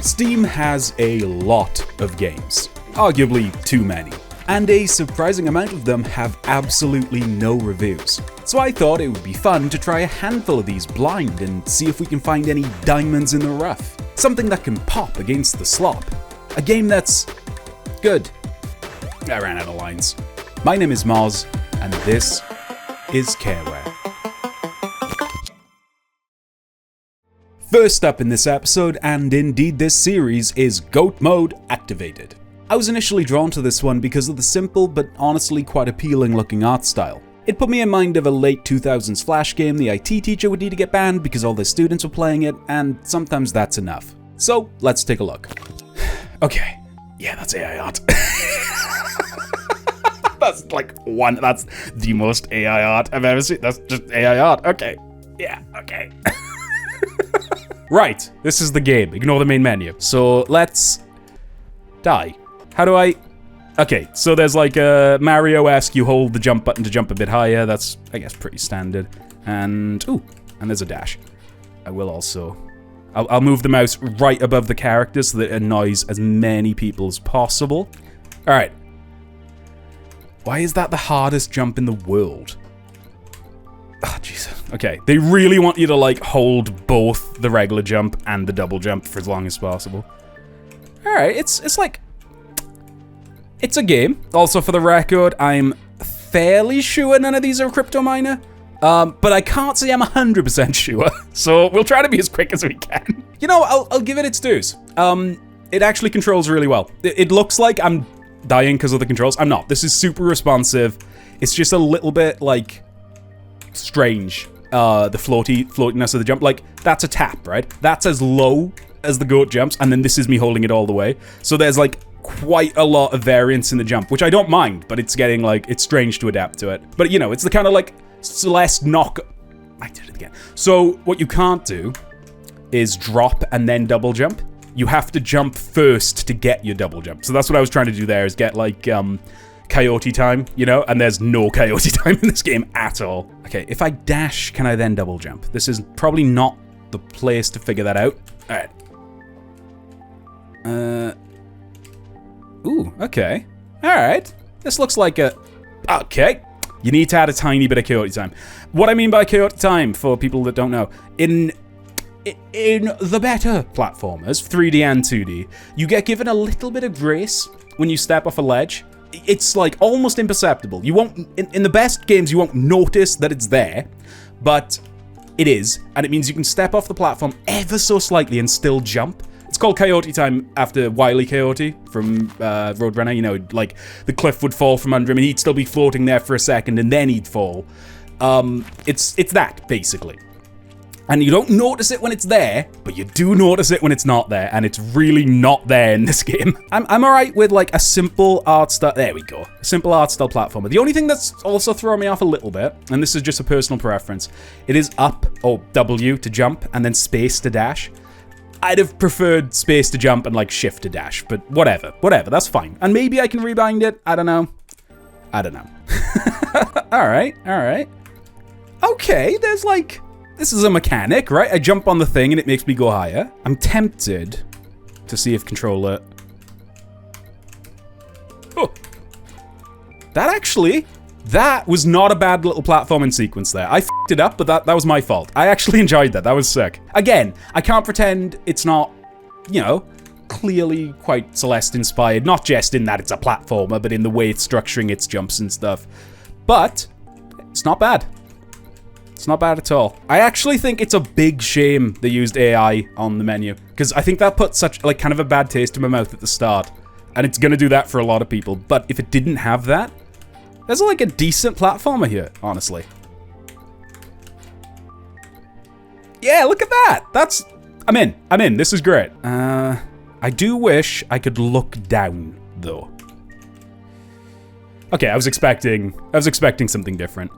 Steam has a lot of games, arguably too many, and a surprising amount of them have absolutely no reviews. So I thought it would be fun to try a handful of these blind and see if we can find any diamonds in the rough. Something that can pop against the slop. A game that's good. I ran out of lines. My name is Moz, and this is Careware. First up in this episode, and indeed this series, is Goat Mode Activated. I was initially drawn to this one because of the simple but honestly quite appealing looking art style. It put me in mind of a late 2000s Flash game the IT teacher would need to get banned because all their students were playing it, and sometimes that's enough. So let's take a look. Okay, yeah, that's AI art. That's the most AI art I've ever seen. That's just AI art. Okay, yeah, okay. Right, this is the game. Ignore the main menu. So let's die. How do I... Okay, so there's like a Mario-esque, you hold the jump button to jump a bit higher. That's, I guess, pretty standard. And, ooh, and there's a dash. I will also... I'll move the mouse right above the characters so that it annoys as many people as possible. Alright. Why is that the hardest jump in the world? Oh, Jesus. Okay, they really want you to, like, hold both the regular jump and the double jump for as long as possible. Alright, it's like... It's a game. Also, for the record, I'm fairly sure none of these are crypto miner. But I can't say I'm 100% sure. So we'll try to be as quick as we can. You know, I'll give it its dues. It actually controls really well. It looks like I'm dying because of the controls. I'm not. This is super responsive. It's just a little bit, like, strange. The floatiness of the jump. Like, that's a tap, right? That's as low as the goat jumps, and then this is me holding it all the way. So there's, like, quite a lot of variance in the jump, which I don't mind, but it's getting, like, it's strange to adapt to it. But, you know, it's the kind of, like, Celeste knock... I did it again. So, what you can't do is drop and then double jump. You have to jump first to get your double jump. So that's what I was trying to do there, is get, like, coyote time, you know? And there's no coyote time in this game at all. Okay, if I dash, can I then double jump? This is probably not the place to figure that out. Alright. Ooh, okay. Alright. This looks like a... Okay. You need to add a tiny bit of coyote time. What I mean by coyote time, for people that don't know, in the better platformers, 3D and 2D, you get given a little bit of grace when you step off a ledge. It's like almost imperceptible. You won't, in the best games, you won't notice that it's there, but it is, and it means you can step off the platform ever so slightly and still jump. It's called Coyote Time after Wile E. Coyote from Roadrunner. You know, like, the cliff would fall from under him and he'd still be floating there for a second and then he'd fall. It's that, basically. And you don't notice it when it's there, but you do notice it when it's not there, and it's really not there in this game. I'm alright with, like, a simple art style... There we go. A simple art style platformer. The only thing that's also throwing me off a little bit, and this is just a personal preference, it is up, or W to jump, and then space to dash. I'd have preferred space to jump and, like, shift to dash, but whatever, that's fine. And maybe I can rebind it, I don't know. Alright. Okay, there's, like, this is a mechanic, right? I jump on the thing and it makes me go higher. I'm tempted to see if controller... Oh. That was not a bad little platforming sequence there. I f***ed it up, but that was my fault. I actually enjoyed that. That was sick. Again, I can't pretend it's not, you know, clearly quite Celeste-inspired. Not just in that it's a platformer, but in the way it's structuring its jumps and stuff. But it's not bad. It's not bad at all. I actually think it's a big shame they used AI on the menu, because I think that put such, like, kind of a bad taste in my mouth at the start. And it's gonna do that for a lot of people. But if it didn't have that, there's, like, a decent platformer here, honestly. Yeah, look at that! I'm in. This is great. I do wish I could look down, though. Okay, I was expecting something different.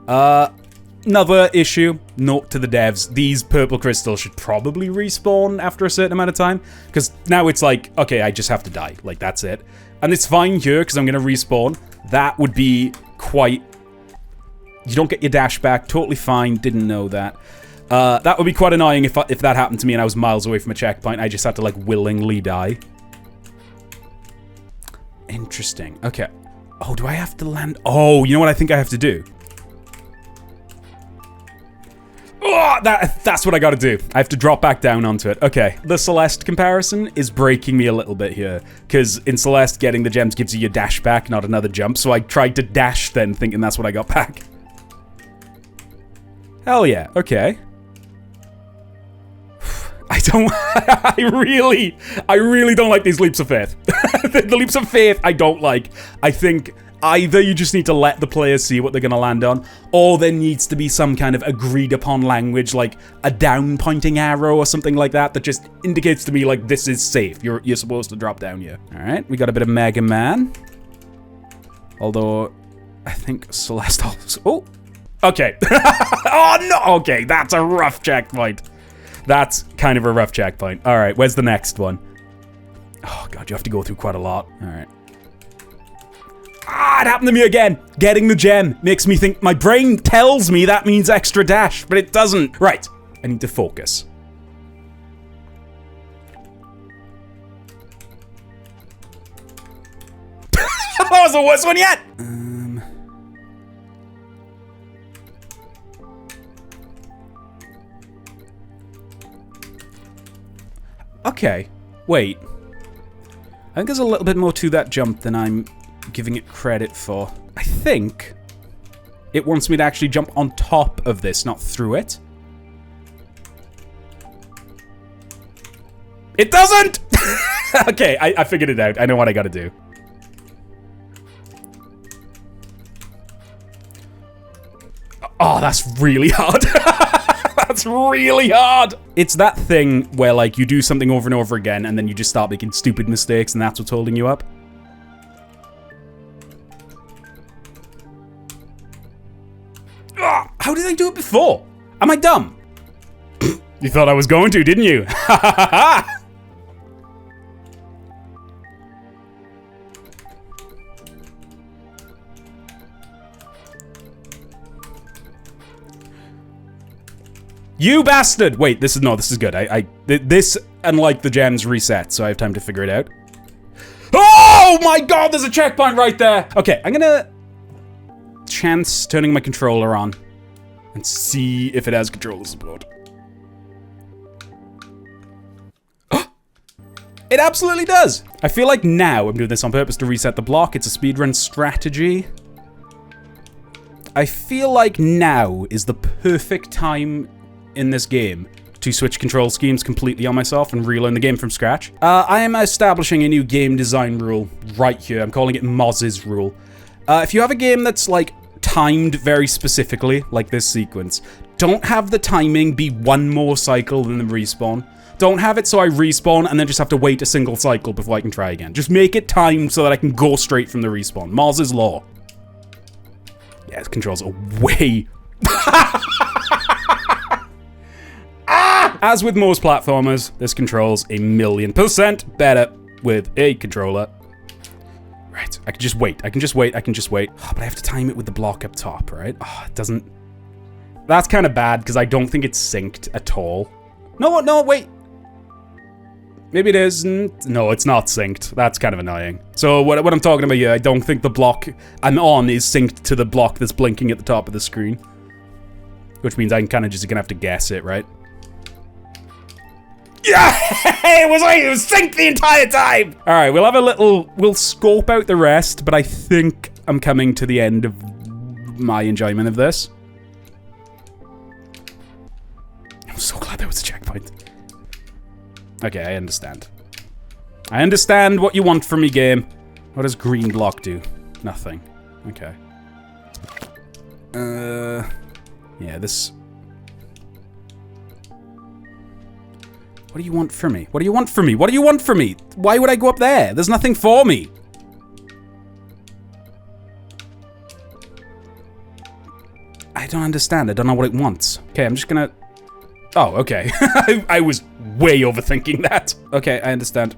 Another issue, note to the devs, these purple crystals should probably respawn after a certain amount of time, because now it's like, okay, I just have to die, like, that's it. And it's fine here, because I'm going to respawn. That would be quite... You don't get your dash back, totally fine, didn't know that. That would be quite annoying if that happened to me and I was miles away from a checkpoint. I just had to, like, willingly die. Interesting. Okay. Oh, do I have to land? Oh, you know what I think I have to do? Oh, that's what I gotta do. I have to drop back down onto it. Okay. The Celeste comparison is breaking me a little bit here. Because in Celeste, getting the gems gives you your dash back, not another jump. So I tried to dash then, thinking that's what I got back. Hell yeah. Okay. I really don't like these leaps of faith. The leaps of faith I don't like. I think either you just need to let the players see what they're gonna land on, or there needs to be some kind of agreed upon language, like a down pointing arrow or something like that, that just indicates to me, like, this is safe. You're supposed to drop down here. Alright, we got a bit of Mega Man. Although, I think Celeste also... Oh! Okay. Oh, no! Okay, that's a rough checkpoint. That's kind of a rough checkpoint. Alright, where's the next one? Oh, God, you have to go through quite a lot. Alright. Ah, it happened to me again! Getting the gem makes me think... My brain tells me that means extra dash, but it doesn't. Right. I need to focus. That was the worst one yet! Okay, wait. I think there's a little bit more to that jump than I'm giving it credit for. I think it wants me to actually jump on top of this, not through it. It doesn't! Okay, I figured it out. I know what I gotta do. Oh, that's really hard. That's really hard. It's that thing where, like, you do something over and over again and then you just start making stupid mistakes and that's what's holding you up. Oh, how did I do it before? Am I dumb? You thought I was going to, didn't you? Ha ha ha ha! You bastard! Wait, this is good. This, unlike the gems, reset, so I have time to figure it out. Oh my God, there's a checkpoint right there! Okay, I'm gonna chance turning my controller on and see if it has controller support. It absolutely does! I feel like now I'm doing this on purpose to reset the block. It's a speedrun strategy. I feel like now is the perfect time in this game to switch control schemes completely on myself and relearn the game from scratch. I am establishing a new game design rule right here. I'm calling it Moz's rule. If you have a game that's, like, timed very specifically, like this sequence, don't have the timing be one more cycle than the respawn. Don't have it so I respawn and then just have to wait a single cycle before I can try again. Just make it timed so that I can go straight from the respawn. Moz's law. Yeah, his controls are way... As with most platformers, this controls 1,000,000% better with a controller. Right, I can just wait. I can just wait. Oh, but I have to time it with the block up top, right? Oh, it doesn't... That's kind of bad, because I don't think it's synced at all. No, wait. Maybe it isn't. No, it's not synced. That's kind of annoying. So what I'm talking about here, I don't think the block I'm on is synced to the block that's blinking at the top of the screen. Which means I'm kind of just gonna have to guess it, right? Yeah! It was synced the entire time! Alright, we'll scope out the rest, but I think I'm coming to the end of my enjoyment of this. I'm so glad there was a checkpoint. Okay, I understand. I understand what you want from me, game. What does green block do? Nothing. Okay. Yeah, this... What do you want from me? What do you want from me? What do you want from me? Why would I go up there? There's nothing for me. I don't understand. I don't know what it wants. Okay, I'm just gonna... Oh, okay. I was way overthinking that. Okay, I understand.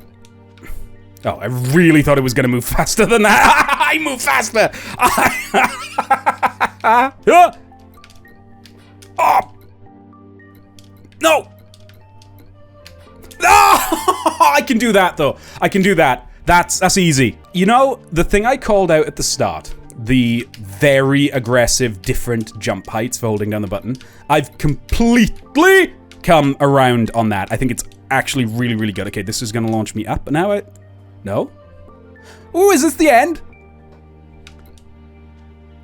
Oh, I really thought it was gonna move faster than that. I move faster. Oh. I can do that, though. I can do that. That's easy. You know, the thing I called out at the start, the very aggressive different jump heights for holding down the button, I've completely come around on that. I think it's actually really, really good. Okay, this is going to launch me up. Now no? Ooh, is this the end?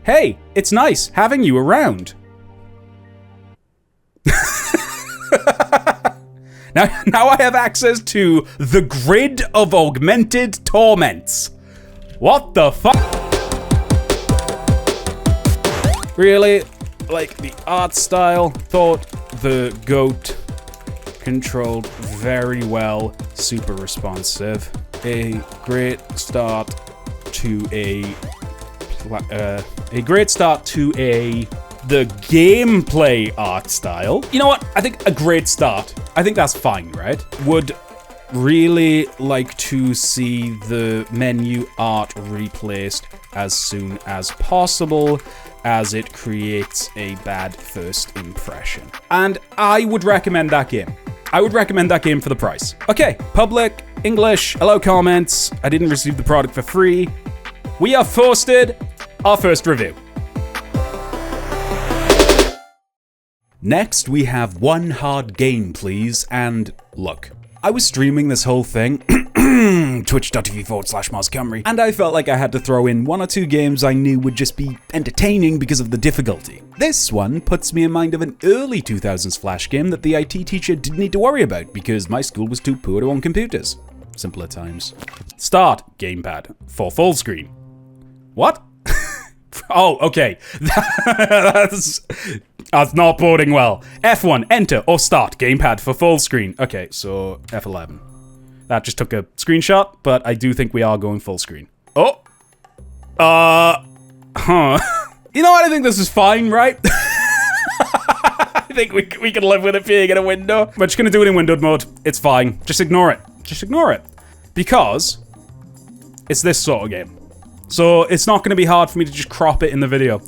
Hey, it's nice having you around. Now I have access to the grid of augmented torments. What the fuck? Really? Like, the art style, thought the goat controlled very well, super responsive. A great start to the gameplay art style. You know what? I think a great start. I think that's fine, right? Would really like to see the menu art replaced as soon as possible, as it creates a bad first impression. And I would recommend that game. I would recommend that game for the price. Okay, public, English, hello comments. I didn't receive the product for free. We have posted our first review. Next, we have one hard game, please, and look. I was streaming this whole thing, twitch.tv/MarsCamry, and I felt like I had to throw in one or two games I knew would just be entertaining because of the difficulty. This one puts me in mind of an early 2000s Flash game that the IT teacher didn't need to worry about because my school was too poor to own computers. Simpler times. Start gamepad for full screen. What? Oh, okay. That's not boding well. F1, enter or start gamepad for full screen. Okay, so F11. That just took a screenshot, but I do think we are going full screen. Oh. You know what? I think this is fine, right? I think we can live with it being in a window. We're just gonna do it in windowed mode. It's fine. Just ignore it. Just ignore it. Because it's this sort of game. So it's not gonna be hard for me to just crop it in the video.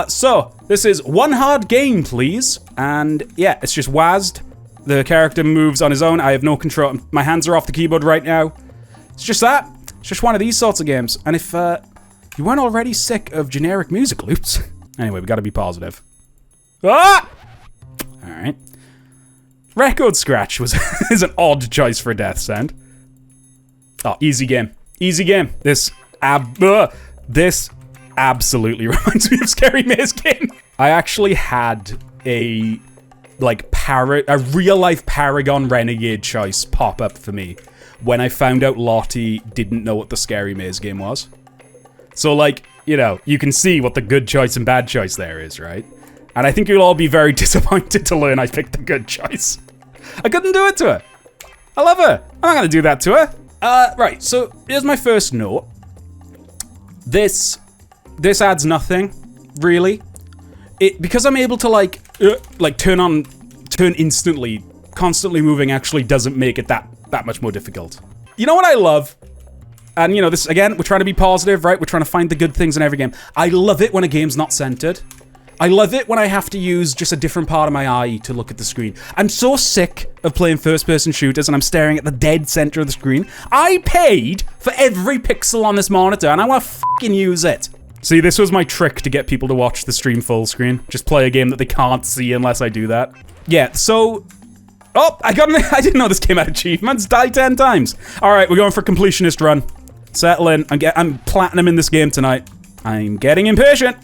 So this is one hard game, please. And yeah, it's just WASD. The character moves on his own. I have no control. My hands are off the keyboard right now. It's just that. It's just one of these sorts of games. And if you weren't already sick of generic music loops. Anyway, we gotta be positive. Ah! Alright. Record scratch is an odd choice for a death send. Oh, easy game. Easy game. This absolutely reminds me of Scary Maze game. I actually had a real-life Paragon Renegade choice pop up for me when I found out Lottie didn't know what the Scary Maze game was. So, like, you know, you can see what the good choice and bad choice there is, right? And I think you'll all be very disappointed to learn I picked the good choice. I couldn't do it to her. I love her. I'm not gonna do that to her. Right, so here's my first note. This adds nothing, really. Because I'm able to turn instantly, constantly moving actually doesn't make it that much more difficult. You know what I love? And you know, this, again, we're trying to be positive, right? We're trying to find the good things in every game. I love it when a game's not centered. I love it when I have to use just a different part of my eye to look at the screen. I'm so sick of playing first-person shooters and I'm staring at the dead center of the screen. I paid for every pixel on this monitor and I want to fucking use it. See, this was my trick to get people to watch the stream full screen. Just play a game that they can't see unless I do that. Yeah, so... Oh, I didn't know this game had achievements. Die 10 times. Alright, we're going for completionist run. Settle in. I'm platinum in this game tonight. I'm getting impatient.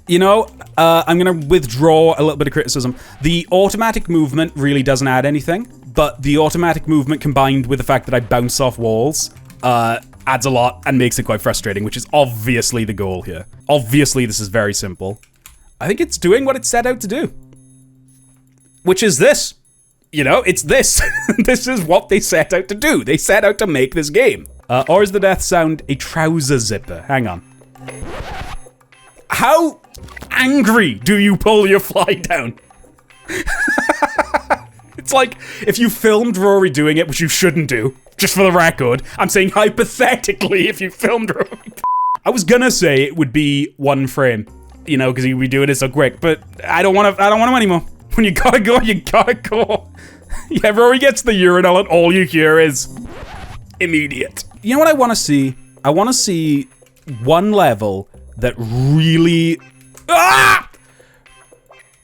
You know, I'm gonna withdraw a little bit of criticism. The automatic movement really doesn't add anything, but the automatic movement combined with the fact that I bounce off walls, adds a lot and makes it quite frustrating, which is obviously the goal here. Obviously, this is very simple. I think it's doing what it set out to do. Which is this. You know, it's this. This is what they set out to do. They set out to make this game. Or is the death sound a trouser zipper? Hang on. How angry do you pull your fly down? It's like, if you filmed Rory doing it, which you shouldn't do, just for the record, I'm saying hypothetically if you filmed Rory. I was gonna say it would be one frame, you know, because he'd be doing it so quick, but I don't want him anymore. When you gotta go, you gotta go. Yeah, Rory gets the urinal and all you hear is immediate. You know what I want to see? I want to see one level that really...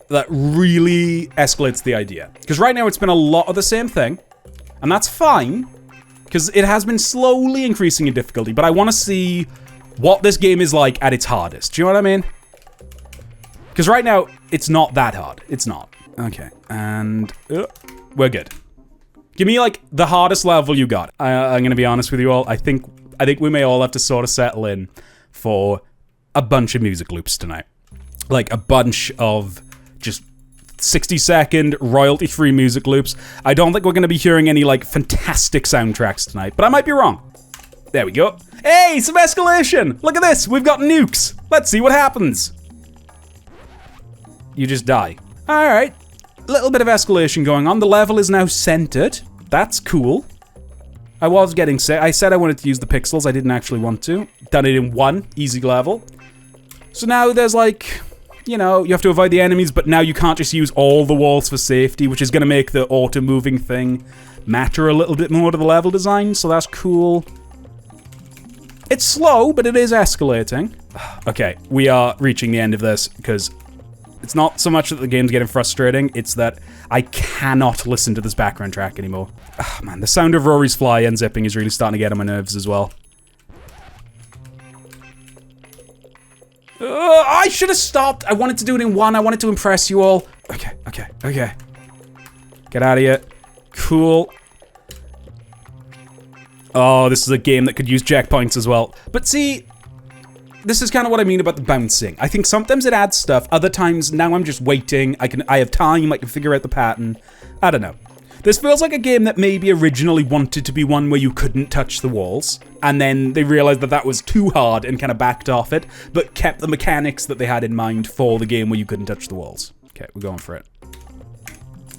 that really escalates the idea. Because right now it's been a lot of the same thing. And that's fine. Because it has been slowly increasing in difficulty. But I want to see what this game is like at its hardest. Do you know what I mean? Because right now, it's not that hard. It's not. Okay. And we're good. Give me, like, the hardest level you got. I'm going to be honest with you all. I think we may all have to sort of settle in for a bunch of music loops tonight. Like, a bunch of just 60-second royalty-free music loops. I don't think we're going to be hearing any, like, fantastic soundtracks tonight, but I might be wrong. There we go. Hey, some escalation! Look at this, we've got nukes. Let's see what happens. You just die. Alright. Little bit of escalation going on. The level is now centered. That's cool. I was getting sick. I said I wanted to use the pixels. I didn't actually want to. Done it in one easy level. So now there's like... You know, you have to avoid the enemies, but now you can't just use all the walls for safety, which is going to make the auto-moving thing matter a little bit more to the level design, so that's cool. It's slow, but it is escalating. Okay, we are reaching the end of this, because it's not so much that the game's getting frustrating, it's that I cannot listen to this background track anymore. Oh, man, the sound of Rory's fly unzipping is really starting to get on my nerves as well. I should have stopped. I wanted to do it in one. I wanted to impress you all. Okay. Get out of here. Cool. Oh, this is a game that could use checkpoints as well. But see, this is kind of what I mean about the bouncing. I think sometimes it adds stuff. Other times, now I'm just waiting. I have time. I can figure out the pattern. I don't know. This feels like a game that maybe originally wanted to be one where you couldn't touch the walls, and then they realized that that was too hard and kind of backed off it, but kept the mechanics that they had in mind for the game where you couldn't touch the walls. Okay, we're going for it.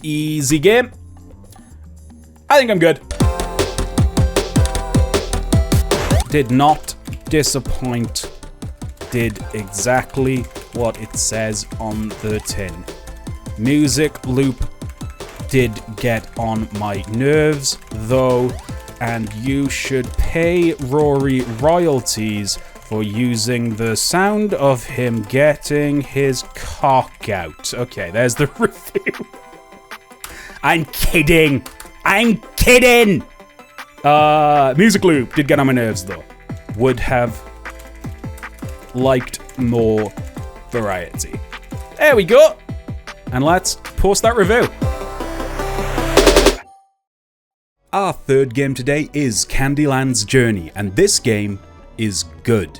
Easy game. I think I'm good. Did not disappoint. Did exactly what it says on the tin. Music loop did get on my nerves, though, and you should pay Rory royalties for using the sound of him getting his cock out. Okay, there's the review. I'm kidding. I'm kidding. Music loop did get on my nerves, though. Would have liked more variety. There we go. And let's post that review. Our third game today is Candylands Journey, and this game is good.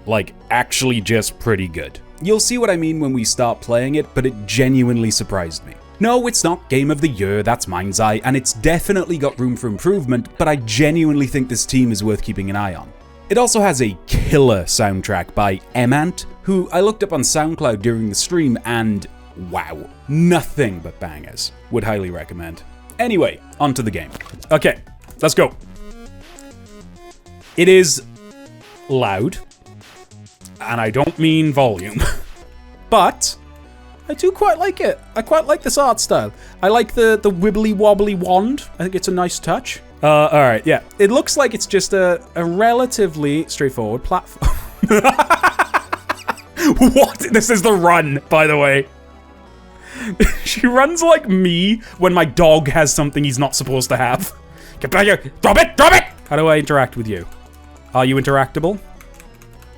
Like, actually just pretty good. You'll see what I mean when we start playing it, but it genuinely surprised me. No, it's not Game of the Year, that's Mind's Eye, and it's definitely got room for improvement, but I genuinely think this team is worth keeping an eye on. It also has a killer soundtrack by Emant, who I looked up on SoundCloud during the stream, and wow, nothing but bangers. Would highly recommend. Anyway, onto the game. Okay, let's go. It is loud, and I don't mean volume, but I do quite like it. I quite like this art style. I like the wibbly wobbly wand. I think it's a nice touch. Alright, yeah. It looks like it's just a relatively straightforward platform. What? This is the run, by the way. She runs like me when my dog has something he's not supposed to have. Get back here! Drop it! Drop it! How do I interact with you? Are you interactable?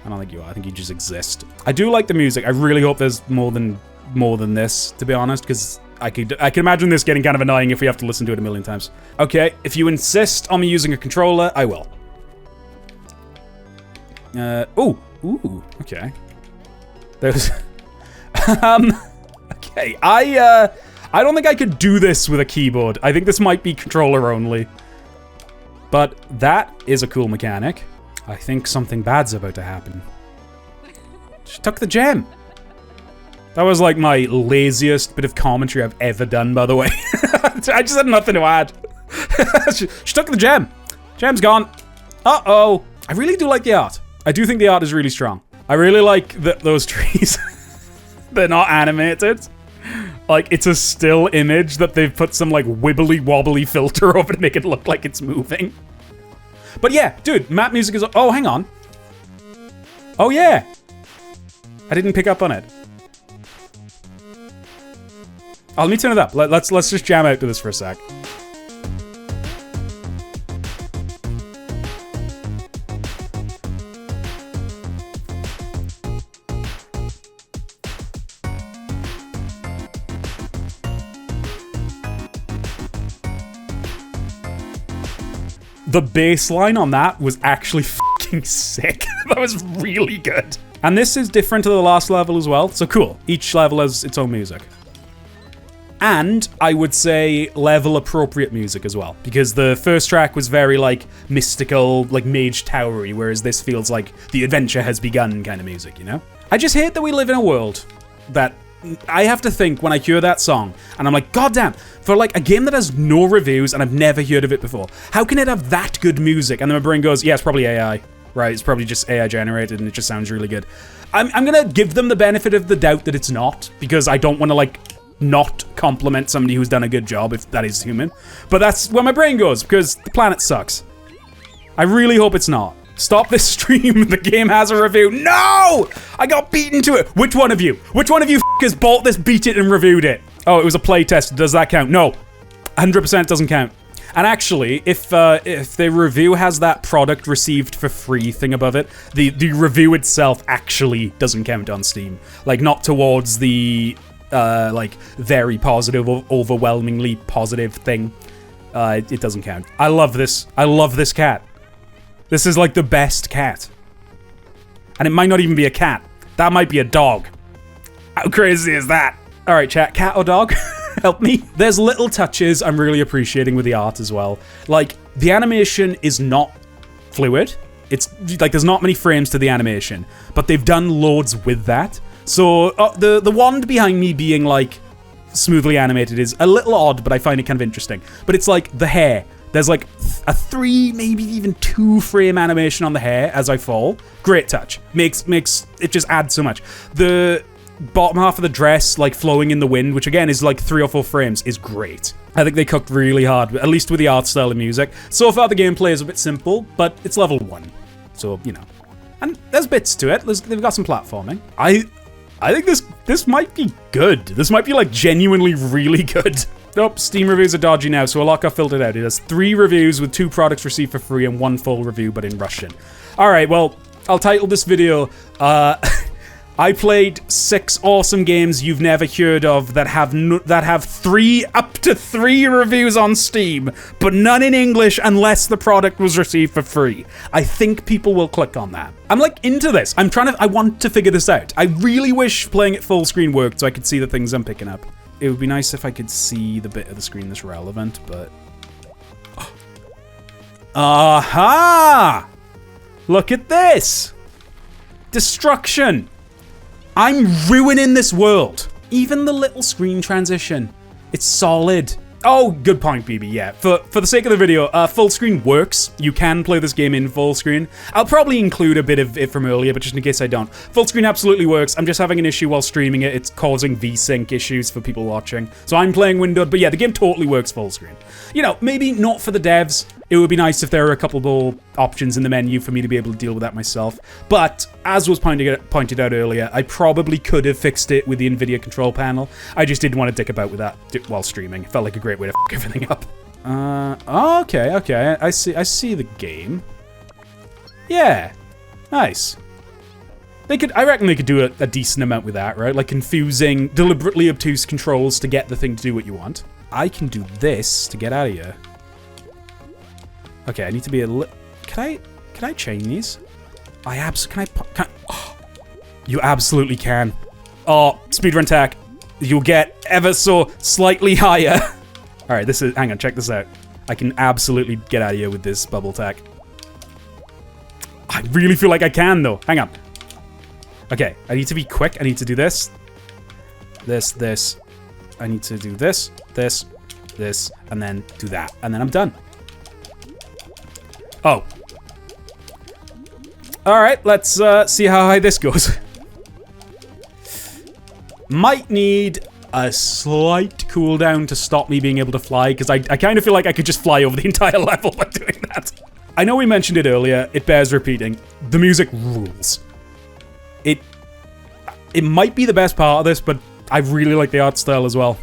I don't think you are. I think you just exist. I do like the music. I really hope there's more than this, to be honest, because I can imagine this getting kind of annoying if we have to listen to it a million times. Okay, if you insist on me using a controller, I will. Ooh, okay. There's okay, I don't think I could do this with a keyboard. I think this might be controller only. But that is a cool mechanic. I think something bad's about to happen. She took the gem. That was like my laziest bit of commentary I've ever done, by the way. I just had nothing to add. She took the gem. Gem's gone. Uh-oh. I really do like the art. I do think the art is really strong. I really like those trees. They're not animated. Like, it's a still image that they've put some, like, wibbly-wobbly filter over to make it look like it's moving. But yeah, dude, map music is... Oh, hang on. Oh, yeah. I didn't pick up on it. Oh, let me turn it up. Let's just jam out to this for a sec. The bass line on that was actually fucking sick. That was really good. And this is different to the last level as well. So cool. Each level has its own music. And I would say level appropriate music as well. Because the first track was very like mystical, like mage towery, whereas this feels like the adventure has begun kind of music, you know? I just hate that we live in a world that I have to think when I hear that song, and I'm like, goddamn, for like a game that has no reviews and I've never heard of it before, how can it have that good music? And then my brain goes, yeah, it's probably AI, right? It's probably just AI generated and it just sounds really good. I'm gonna give them the benefit of the doubt that it's not, because I don't want to like not compliment somebody who's done a good job if that is human. But that's where my brain goes, because the planet sucks. I really hope it's not. Stop this stream. The game has a review. No! I got beaten to it. Which one of you? Which one of you f***ers bought this, beat it, and reviewed it? Oh, it was a playtest. Does that count? No. 100% doesn't count. And actually, if the review has that product received for free thing above it, the review itself actually doesn't count on Steam. Like, not towards the, like, very positive or overwhelmingly positive thing. It doesn't count. I love this. I love this cat. This is like the best cat. And it might not even be a cat. That might be a dog. How crazy is that? All right, chat, cat or dog? Help me. There's little touches I'm really appreciating with the art as well. Like, the animation is not fluid. It's like there's not many frames to the animation, but they've done loads with that. So the wand behind me being like smoothly animated is a little odd, but I find it kind of interesting. But it's like the hair. There's like a 3, maybe even 2 frame animation on the hair as I fall. Great touch. Makes it just adds so much. The bottom half of the dress like flowing in the wind, which again is like 3 or 4 frames, is great. I think they cooked really hard, at least with the art style and music. So far the gameplay is a bit simple, but it's level 1. So, you know. And there's bits to it. They've got some platforming. I think this might be good. This might be like genuinely really good. Nope, Steam reviews are dodgy now, so a lot got filtered out. It has 3 reviews with 2 products received for free and 1 full review, but in Russian. Alright, well, I'll title this video, I played 6 awesome games you've never heard of that have up to 3 reviews on Steam, but none in English unless the product was received for free. I think people will click on that. I'm like into this. I want to figure this out. I really wish playing it full screen worked so I could see the things I'm picking up. It would be nice if I could see the bit of the screen that's relevant, but... Aha! Look at this! Destruction! I'm ruining this world! Even the little screen transition. It's solid. Oh, good point, BB, yeah. For the sake of the video, full screen works. You can play this game in full screen. I'll probably include a bit of it from earlier, but just in case I don't. Full screen absolutely works. I'm just having an issue while streaming it. It's causing VSync issues for people watching. So I'm playing windowed, but yeah, the game totally works full screen. You know, maybe not for the devs. It would be nice if there were a couple more options in the menu for me to be able to deal with that myself. But, as was pointed out earlier, I probably could have fixed it with the NVIDIA control panel. I just didn't want to dick about with that while streaming. It felt like a great way to f*** everything up. Okay. I see the game. Yeah. Nice. I reckon they could do a decent amount with that, right? Like confusing, deliberately obtuse controls to get the thing to do what you want. I can do this to get out of here. Okay, I need to be a little... Can I chain these? Oh, you absolutely can. Oh, speedrun tech. You'll get ever so slightly higher. Alright, hang on, check this out. I can absolutely get out of here with this bubble tech. I really feel like I can, though. Hang on. Okay, I need to be quick. I need to do this. This. I need to do this, and then do that. And then I'm done. Oh. Alright, let's see how high this goes. Might need a slight cooldown to stop me being able to fly, because I kind of feel like I could just fly over the entire level by doing that. I know we mentioned it earlier, it bears repeating. The music rules. It might be the best part of this, but I really like the art style as well.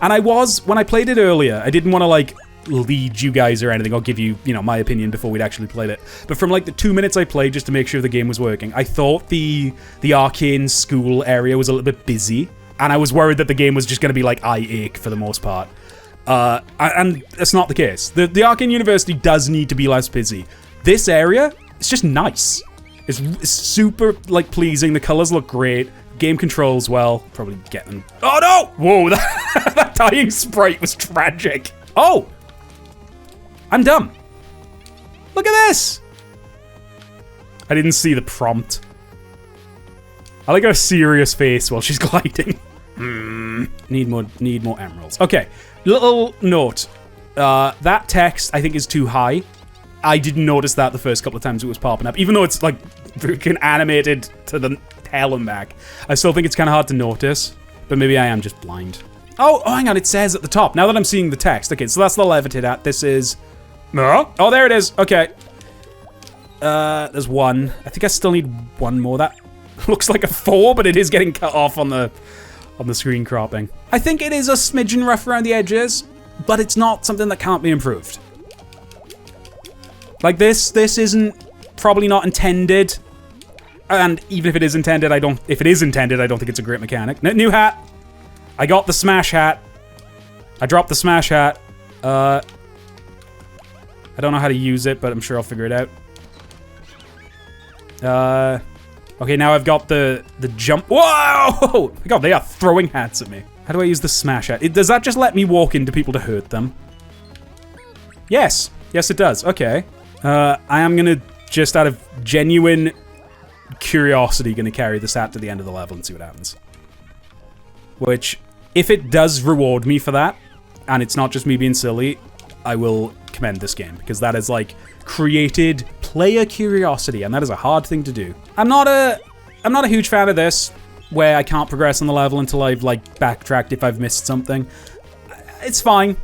And when I played it earlier, I didn't want to, like, lead you guys or anything, or give you, you know, my opinion before we'd actually played it. But from, like, the 2 minutes I played just to make sure the game was working, I thought the arcane school area was a little bit busy, and I was worried that the game was just going to be, like, eye ache for the most part. And that's not the case. The Arcane University does need to be less busy. This area, it's just nice. It's super, like, pleasing. The colors look great. Game controls well. Probably getting... Oh, no! Whoa, that dying sprite was tragic. Oh! I'm dumb. Look at this! I didn't see the prompt. I like her serious face while she's gliding. Need more emeralds. Okay, little note. That text, I think, is too high. I didn't notice that the first couple of times it was popping up. Even though it's, like, freaking animated to the hell and back. I still think it's kind of hard to notice. But maybe I am just blind. Oh, hang on, it says at the top. Now that I'm seeing the text. Okay, so that's the levitate at. This is... Oh, there it is. Okay. There's one. I think I still need one more. That looks like a 4, but it is getting cut off on the screen cropping. I think it is a smidgen rough around the edges, but it's not something that can't be improved. Like this isn't probably not intended. And even if it is intended, I don't think it's a great mechanic. New hat. I got the smash hat. I dropped the smash hat. I don't know how to use it, but I'm sure I'll figure it out. Okay, now I've got the jump. Whoa! Oh my god, they are throwing hats at me. How do I use the smash hat? Does that just let me walk into people to hurt them? Yes. Yes, it does. Okay. I am gonna, just out of genuine curiosity, gonna carry this hat to the end of the level and see what happens. Which, if it does reward me for that, and it's not just me being silly, I will commend this game, because that is, like, created player curiosity, and that is a hard thing to do. I'm not a huge fan of this, where I can't progress on the level until I've, like, backtracked if I've missed something. It's fine.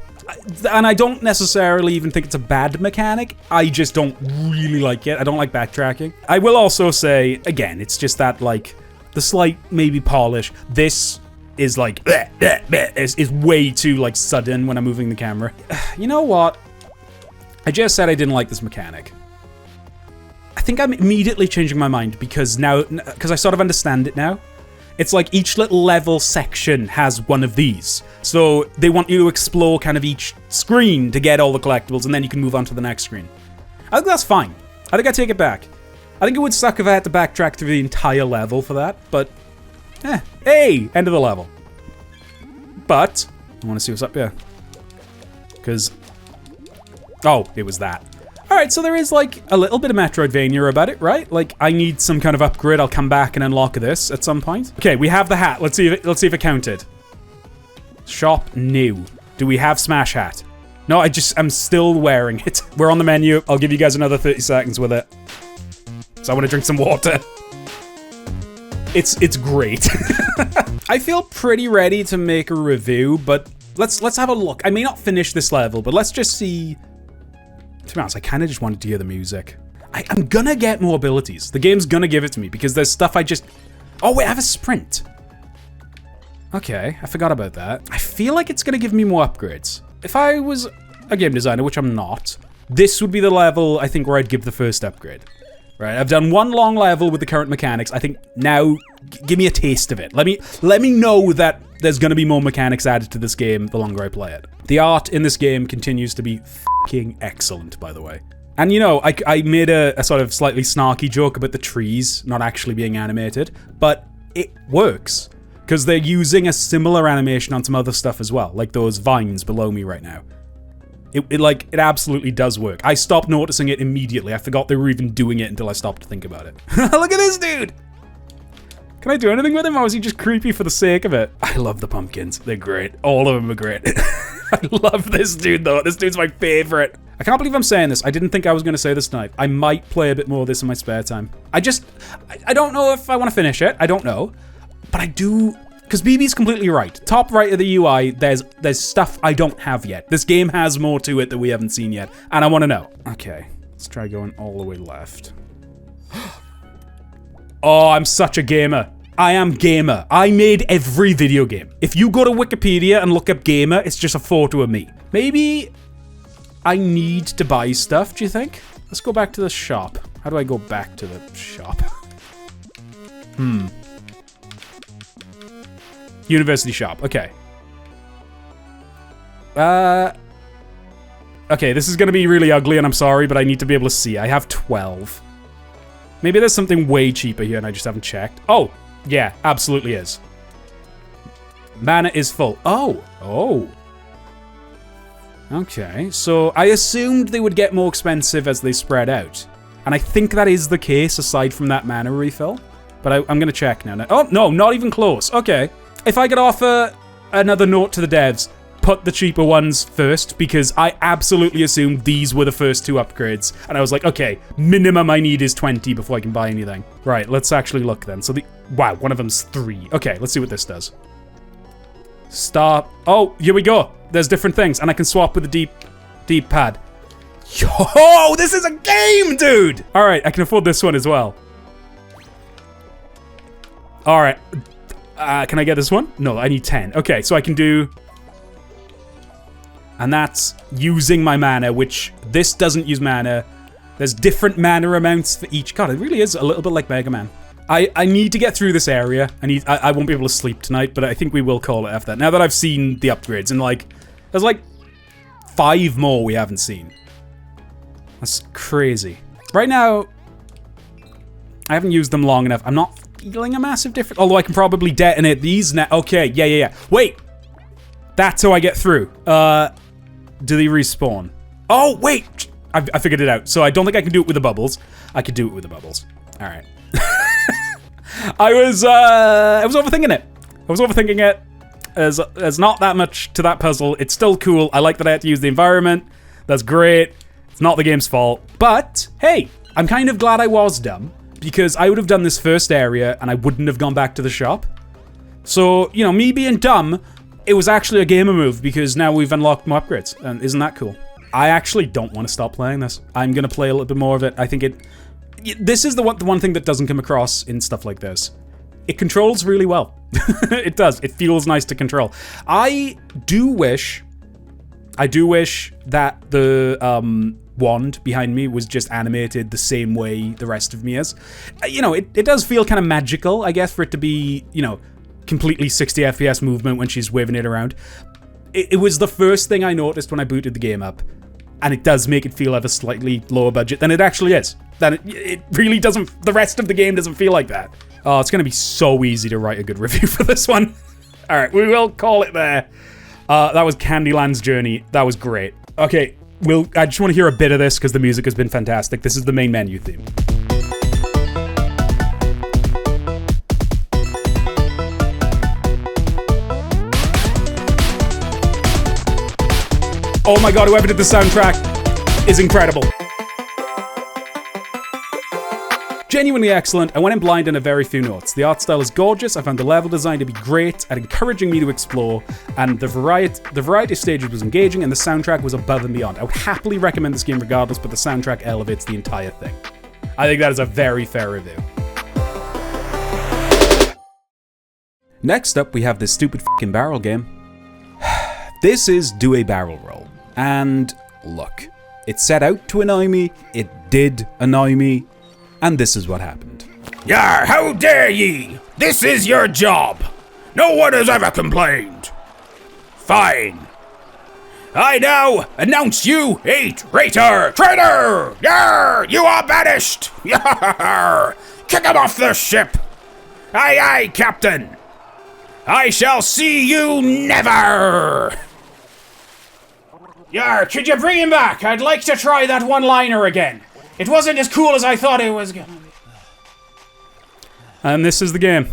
And I don't necessarily even think it's a bad mechanic. I just don't really like it. I don't like backtracking. I will also say, again, it's just that, like, the slight, maybe, polish. This is, like, is way too, like, sudden when I'm moving the camera. You know what? I just said I didn't like this mechanic. I think I'm immediately changing my mind because I sort of understand it now. It's like each little level section has one of these. So they want you to explore kind of each screen to get all the collectibles, and then you can move on to the next screen. I think that's fine. I think I take it back. I think it would suck if I had to backtrack through the entire level for that, but hey, end of the level. But I want to see what's up here. Because, oh, it was that. Alright, so there is, like, a little bit of Metroidvania about it, right? Like, I need some kind of upgrade. I'll come back and unlock this at some point. Okay, we have the hat. Let's see if it counted. Shop new. Do we have Smash Hat? No, I'm still wearing it. We're on the menu. I'll give you guys another 30 seconds with it. So I want to drink some water. It's great. I feel pretty ready to make a review, but let's have a look. I may not finish this level, but let's just see. To be honest, I kind of just wanted to hear the music. I'm gonna get more abilities. The game's gonna give it to me because there's stuff I just... Oh, wait, I have a sprint. Okay, I forgot about that. I feel like it's gonna give me more upgrades. If I was a game designer, which I'm not, this would be the level, I think, where I'd give the first upgrade. Right, I've done one long level with the current mechanics. I think now, give me a taste of it. Let me know that there's gonna be more mechanics added to this game the longer I play it. The art in this game continues to be fucking excellent, by the way. And you know, I made a sort of slightly snarky joke about the trees not actually being animated, but it works. Because they're using a similar animation on some other stuff as well, like those vines below me right now. It absolutely does work. I stopped noticing it immediately. I forgot they were even doing it until I stopped to think about it. Look at this dude! Can I do anything with him, or is he just creepy for the sake of it? I love the pumpkins. They're great. All of them are great. I love this dude, though. This dude's my favorite. I can't believe I'm saying this. I didn't think I was going to say this tonight. I might play a bit more of this in my spare time. I don't know if I want to finish it. I don't know. But I do Because BB's completely right. Top right of the UI, there's stuff I don't have yet. This game has more to it that we haven't seen yet, and I want to know. Okay, let's try going all the way left. Oh, I'm such a gamer. I am gamer. I made every video game. If you go to Wikipedia and look up gamer, it's just a photo of me. Maybe I need to buy stuff, do you think? Let's go back to the shop. How do I go back to the shop? University shop, okay. Okay, this is gonna be really ugly and I'm sorry, but I need to be able to see. I have 12. Maybe there's something way cheaper here and I just haven't checked. Oh, yeah, absolutely is. Mana is full. Oh. Okay, so I assumed they would get more expensive as they spread out. And I think that is the case aside from that mana refill. But I'm gonna check now. Oh, no, not even close. Okay. If I could offer another note to the devs, put the cheaper ones first, because I absolutely assumed these were the first 2 upgrades. And I was like, okay, minimum I need is 20 before I can buy anything. Right, let's actually look then. So wow, one of them's 3. Okay, let's see what this does. Stop. Oh, here we go. There's different things, and I can swap with the deep pad. Yo, this is a game, dude! All right, I can afford this one as well. All right. Can I get this one? No, I need 10. Okay, so I can do... And that's using my mana, which this doesn't use mana. There's different mana amounts for each. God, it really is a little bit like Mega Man. I need to get through this area. I won't be able to sleep tonight, but I think we will call it after that. Now that I've seen the upgrades, and like, there's like 5 more we haven't seen. That's crazy. Right now, I haven't used them long enough. I'm not feeling a massive difference. Although I can probably detonate these now. Okay, yeah. Wait! That's how I get through. Do they respawn? Oh, wait! I figured it out. So I don't think I can do it with the bubbles. I could do it with the bubbles. Alright. I was overthinking it. I was overthinking it. There's not that much to that puzzle. It's still cool. I like that I had to use the environment. That's great. It's not the game's fault. But, hey, I'm kind of glad I was dumb, because I would have done this first area and I wouldn't have gone back to the shop. So, you know, me being dumb, it was actually a gamer move, because now we've unlocked more upgrades. And isn't that cool? I actually don't want to stop playing this. I'm going to play a little bit more of it. I think this is the one thing that doesn't come across in stuff like this. It controls really well. It does. It feels nice to control. I do wish that the wand behind me was just animated the same way the rest of me is. You know, it does feel kind of magical, I guess, for it to be, you know, completely 60 FPS movement when she's waving it around. It was the first thing I noticed when I booted the game up. And it does make it feel ever slightly lower budget than it actually is. That it really doesn't, the rest of the game doesn't feel like that. Oh, it's gonna be so easy to write a good review for this one. All right, we will call it there. That was Candylands Journey. That was great. Okay, I just want to hear a bit of this because the music has been fantastic. This is the main menu theme. Oh my god, whoever did the soundtrack is incredible. Genuinely excellent. I went in blind on a very few notes. The art style is gorgeous. I found the level design to be great at encouraging me to explore, and the variety of stages was engaging, and the soundtrack was above and beyond. I would happily recommend this game regardless, but the soundtrack elevates the entire thing. I think that is a very fair review. Next up, we have this stupid fucking barrel game. This is Do a Barrel Roll. And look, it set out to annoy me, it did annoy me, and this is what happened. Yar, how dare ye! This is your job! No one has ever complained! Fine. I now announce you a traitor! Traitor! Yar! You are banished! Yar! Kick him off the ship! Aye, aye, Captain! I shall see you never! Yar, could you bring him back? I'd like to try that one-liner again. It wasn't as cool as I thought it was gonna be. And this is the game.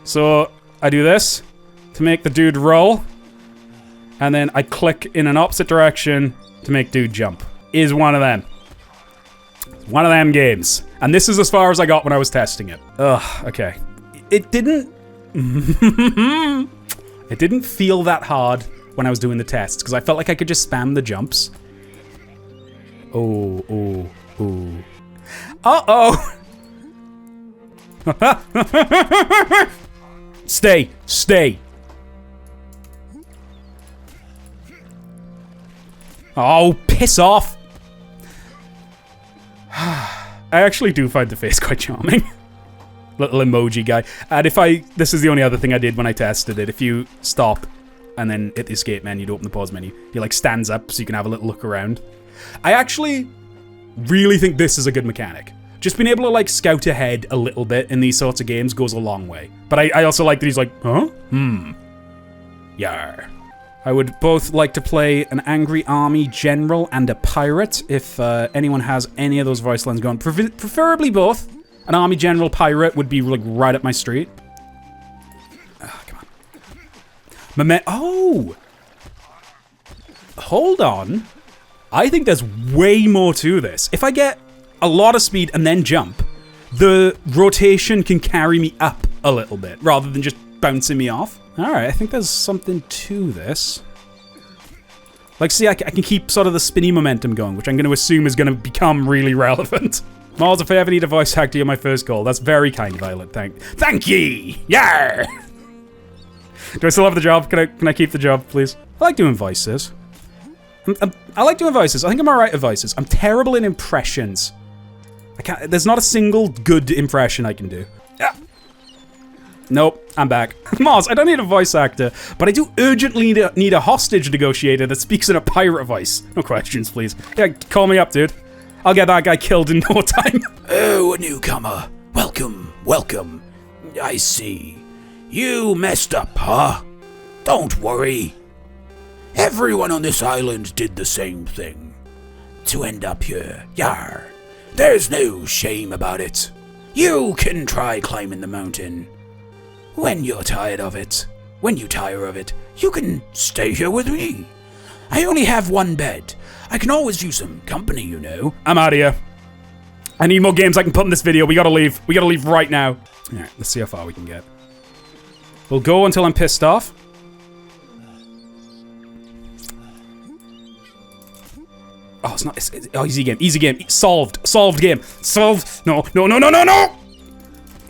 So, I do this to make the dude roll, and then I click in an opposite direction to make dude jump. Is one of them. One of them games. And this is as far as I got when I was testing it. Ugh, okay. It didn't It didn't feel that hard when I was doing the tests, because I felt like I could just spam the jumps. Oh, oh, oh. Uh-oh! Stay, stay. Oh, piss off. I actually do find the face quite charming. Little emoji guy. And this is the only other thing I did when I tested it. If you stop and then hit the escape menu to open the pause menu, he like stands up so you can have a little look around. I actually really think this is a good mechanic. Just being able to like scout ahead a little bit in these sorts of games goes a long way. But I also like that he's like, huh? Yar. I would both like to play an angry army general and a pirate, if anyone has any of those voice lines going. Preferably both. An army general pirate would be like right up my street. Come on. Oh! Hold on. I think there's way more to this. If I get a lot of speed and then jump, the rotation can carry me up a little bit, rather than just bouncing me off. Alright, I think there's something to this. Like, see, I can keep sort of the spinny momentum going, which I'm going to assume is going to become really relevant. Miles, if I ever need a voice actor, you're my first call. That's very kind, Violet. Thank ye! Yar! Do I still have the job? Can I keep the job, please? I like doing voices. I like doing voices. I think I'm alright at voices. I'm terrible in impressions. There's not a single good impression I can do. Nope, I'm back. Mars, I don't need a voice actor, but I do urgently need a hostage negotiator that speaks in a pirate voice. No questions, please. Yeah, call me up, dude. I'll get that guy killed in no time. Oh, a newcomer. Welcome, welcome. I see. You messed up, huh? Don't worry. Everyone on this island did the same thing. To end up here, yar. There's no shame about it. You can try climbing the mountain. When you're tired of it, when you tire of it, you can stay here with me. I only have one bed. I can always use some company, you know. I'm out of here. I need more games I can put in this video. We gotta leave. We gotta leave right now. Alright, let's see how far we can get. We'll go until I'm pissed off. Oh, it's not. Oh, easy game. Easy game. Solved. Solved game. Solved. No, no, no, no, no, no!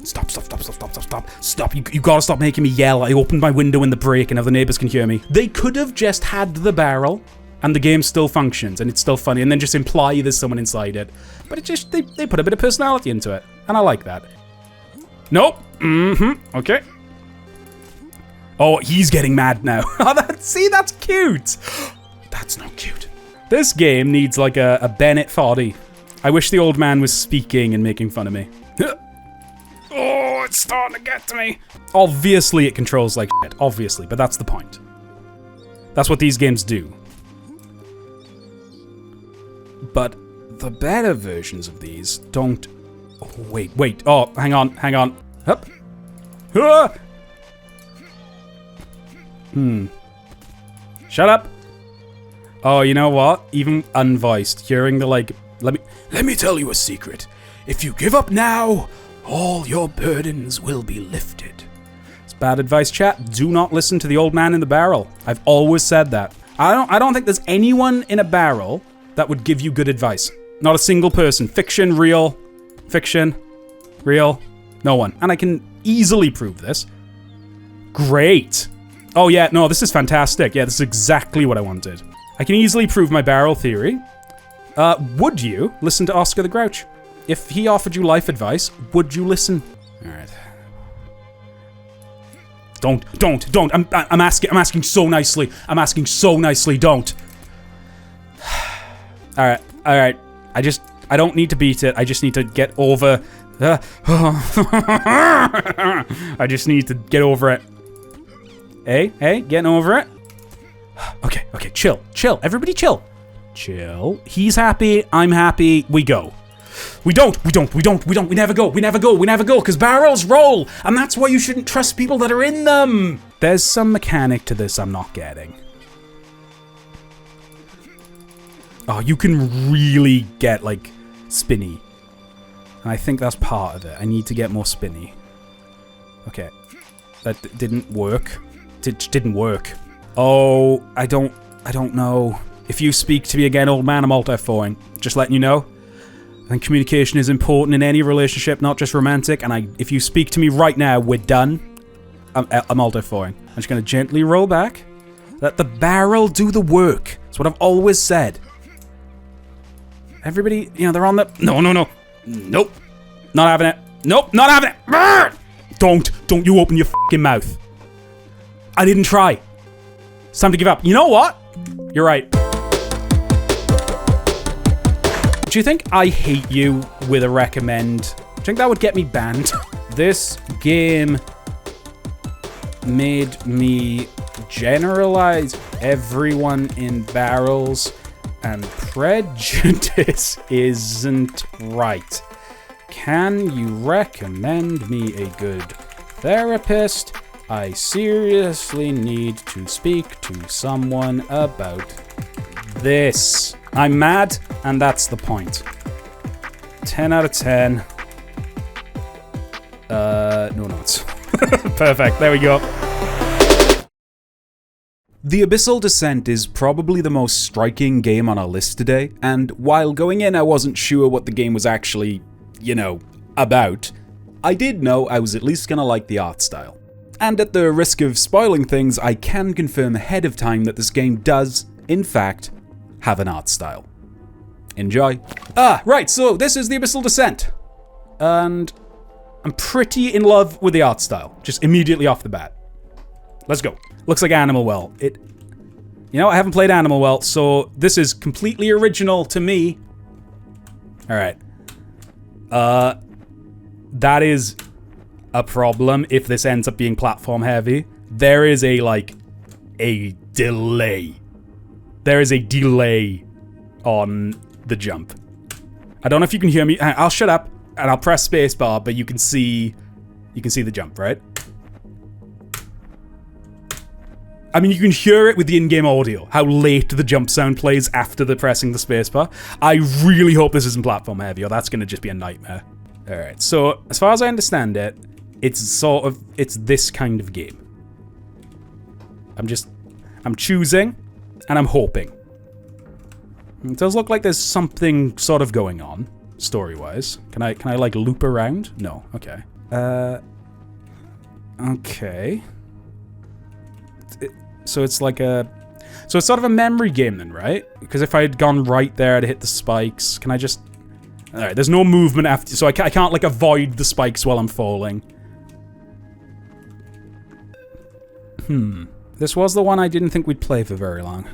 Stop, stop, stop, stop, stop, stop, stop. Stop. You gotta stop making me yell. I opened my window in the break and now the neighbors can hear me. They could have just had the barrel and the game still functions and it's still funny and then just imply there's someone inside it. But it just, they put a bit of personality into it. And I like that. Nope. Okay. Oh, he's getting mad now. See, that's cute. That's not cute. This game needs like a Bennett Foddy. I wish the old man was speaking and making fun of me. Oh, it's starting to get to me. Obviously it controls like shit, obviously, but that's the point. That's what these games do. But the better versions of these don't... Oh, wait. Oh, hang on. Hup. Ah! Shut up. Oh, you know what? Even unvoiced, hearing the like... Let me tell you a secret. If you give up now, all your burdens will be lifted. It's bad advice, chat. Do not listen to the old man in the barrel. I've always said that. I don't think there's anyone in a barrel that would give you good advice. Not a single person. Fiction, real. Fiction, real. No one. And I can easily prove this. Great. Oh yeah, no, this is fantastic. Yeah, this is exactly what I wanted. I can easily prove my barrel theory. Would you listen to Oscar the Grouch? If he offered you life advice, would you listen? All right. Don't. I'm asking so nicely. I'm asking so nicely. Don't. All right. I don't need to beat it. I just need to get over. I just need to get over it. Hey, getting over it. Okay, chill. Everybody chill. Chill. He's happy. I'm happy. We go. We never go, because barrels roll, and that's why you shouldn't trust people that are in them. There's some mechanic to this I'm not getting. Oh, you can really get, like, spinny. And I think that's part of it. I need to get more spinny. Okay. That didn't work. Didn't work. Oh, I don't know. If you speak to me again, old man, I'm alt-F4ing. Just letting you know. I think communication is important in any relationship, not just romantic, and if you speak to me right now, we're done. I'm alt-F4ing. I'm just gonna gently roll back. Let the barrel do the work. That's what I've always said. Everybody, you know, they're on the... No. Nope. Not having it. Nope, not having it. Don't you open your fucking mouth. I didn't try. It's time to give up. You know what? You're right. Do you think I hate you with a recommend? Do you think that would get me banned? This game made me generalize everyone in barrels, and prejudice isn't right. Can you recommend me a good therapist? I seriously need to speak to someone about this. I'm mad, and that's the point. 10 out of 10. No notes. Perfect, there we go. The Abyssal Descent is probably the most striking game on our list today, and while going in I wasn't sure what the game was actually, you know, about, I did know I was at least gonna like the art style. And at the risk of spoiling things, I can confirm ahead of time that this game does, in fact, have an art style. Enjoy. Right, so this is the Abyssal Descent. And I'm pretty in love with the art style, just immediately off the bat. Let's go. Looks like Animal Well. You know, I haven't played Animal Well, so this is completely original to me. Alright. That is a problem if this ends up being platform heavy. There is a delay. There is a delay on the jump. I don't know if you can hear me. I'll shut up and I'll press spacebar, but you can see the jump, right? I mean, you can hear it with the in-game audio, how late the jump sound plays after the pressing the spacebar. I really hope this isn't platform heavy, or that's going to just be a nightmare. Alright, so as far as I understand it, it's this kind of game. I'm choosing, and I'm hoping. It does look like there's something sort of going on, story-wise. Can I like loop around? No, okay. Okay. So it's like so it's sort of a memory game then, right? Because if I had gone right there, I'd hit the spikes. Can I just... Alright, there's no movement after, so I can't like avoid the spikes while I'm falling. This was the one I didn't think we'd play for very long.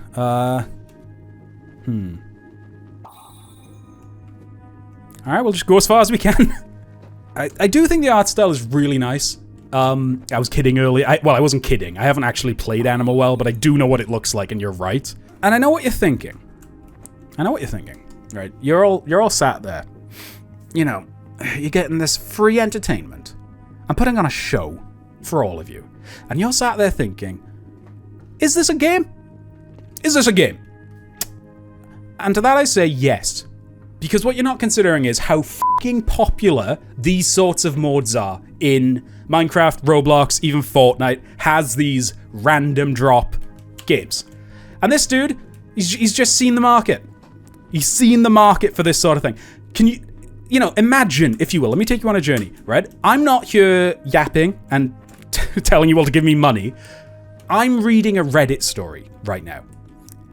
Alright, we'll just go as far as we can. I do think the art style is really nice. I was kidding earlier. Well, I wasn't kidding. I haven't actually played Animal Well, but I do know what it looks like, and you're right. And I know what you're thinking. Right? You're all sat there. You know, you're getting this free entertainment. I'm putting on a show for all of you. And you're sat there thinking, is this a game? Is this a game? And to that I say yes. Because what you're not considering is how fucking popular these sorts of modes are in Minecraft, Roblox, even Fortnite has these random drop games. And this dude, he's just seen the market. He's seen the market for this sort of thing. Can you know, imagine, if you will, let me take you on a journey, right? I'm not here yapping and telling you all to give me money. I'm reading a Reddit story right now.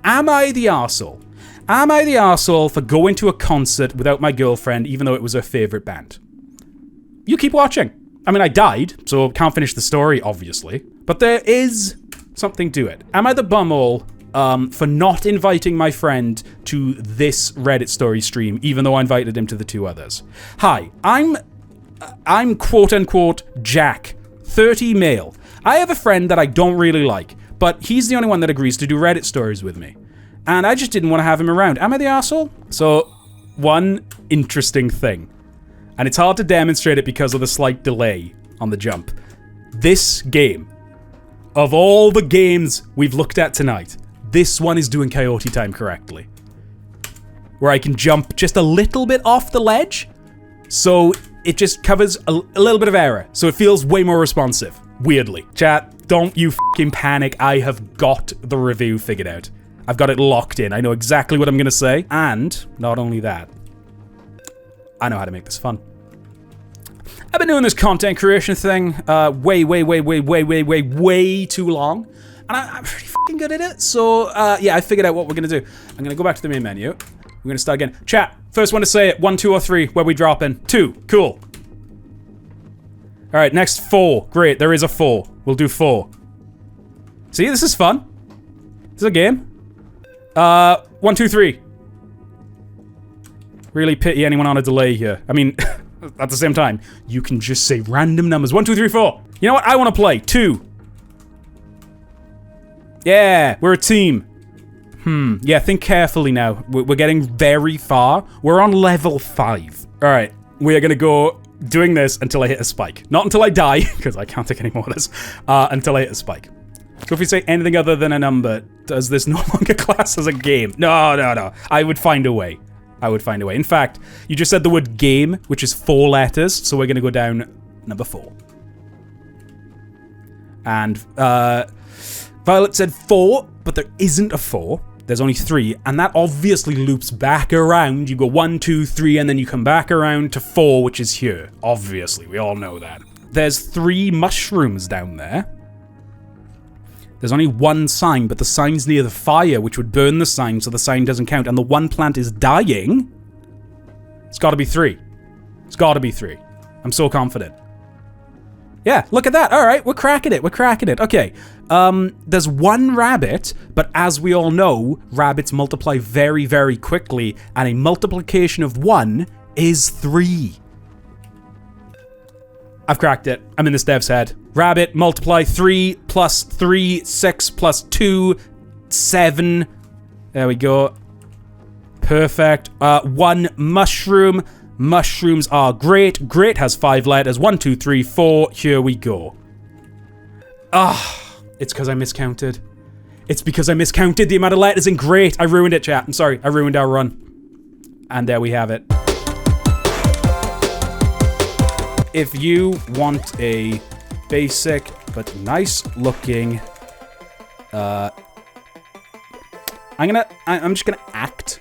Am I the arsehole? Am I the arsehole for going to a concert without my girlfriend, even though it was her favorite band? You keep watching. I mean, I died, so can't finish the story, obviously. But there is something to it. Am I the bumhole for not inviting my friend to this Reddit story stream, even though I invited him to the two others? Hi, I'm quote-unquote Jack, 30 male. I have a friend that I don't really like, but he's the only one that agrees to do Reddit stories with me. And I just didn't want to have him around. Am I the arsehole? So, one interesting thing. And it's hard to demonstrate it because of the slight delay on the jump. This game, of all the games we've looked at tonight, this one is doing Coyote Time correctly. Where I can jump just a little bit off the ledge, so it just covers a little bit of error, so it feels way more responsive. Weirdly. Chat, don't you fucking panic. I have got the review figured out. I've got it locked in. I know exactly what I'm gonna say. And not only that, I know how to make this fun. I've been doing this content creation thing way too long. And I'm pretty fucking good at it. So, yeah, I figured out what we're gonna do. I'm gonna go back to the main menu. We're gonna start again. Chat, first one to say it. 1, 2, or 3. Where we drop in? 2. Cool. All right, next 4. Great, there is a 4. We'll do 4. See, this is fun. This is a game. 1, 2, 3. Really pity anyone on a delay here. I mean, at the same time, you can just say random numbers. 1, 2, 3, 4. You know what? I want to play. 2. Yeah, we're a team. Yeah, think carefully now. We're getting very far. We're on level 5. All right, we are gonna go doing this until I hit a spike. Not until I die, because I can't take any more of this, until I hit a spike. So if we say anything other than a number, does this no longer class as a game? No. I would find a way. In fact, you just said the word game, which is 4 letters, so we're gonna go down number 4. And, Violet said 4, but there isn't a 4. There's only 3, and that obviously loops back around. You go 1, 2, 3, and then you come back around to 4, which is here. Obviously, we all know that. There's 3 mushrooms down there. There's only 1 sign, but the sign's near the fire, which would burn the sign, so the sign doesn't count, and the 1 plant is dying. It's gotta be 3. It's gotta be 3. I'm so confident. Yeah, look at that. All right, we're cracking it. Okay, there's 1 rabbit, but as we all know, rabbits multiply very, very quickly, and a multiplication of 1 is 3. I've cracked it. I'm in this dev's head. Rabbit, multiply 3 plus 3, 6 plus 2, 7. There we go. Perfect. 1 mushroom. Mushrooms are great. Great has 5 letters. 1, 2, 3, 4. Here we go. It's because I miscounted. It's because I miscounted the amount of letters in great. I ruined it, chat. I'm sorry. I ruined our run. And there we have it. If you want a basic but nice looking, I'm just gonna act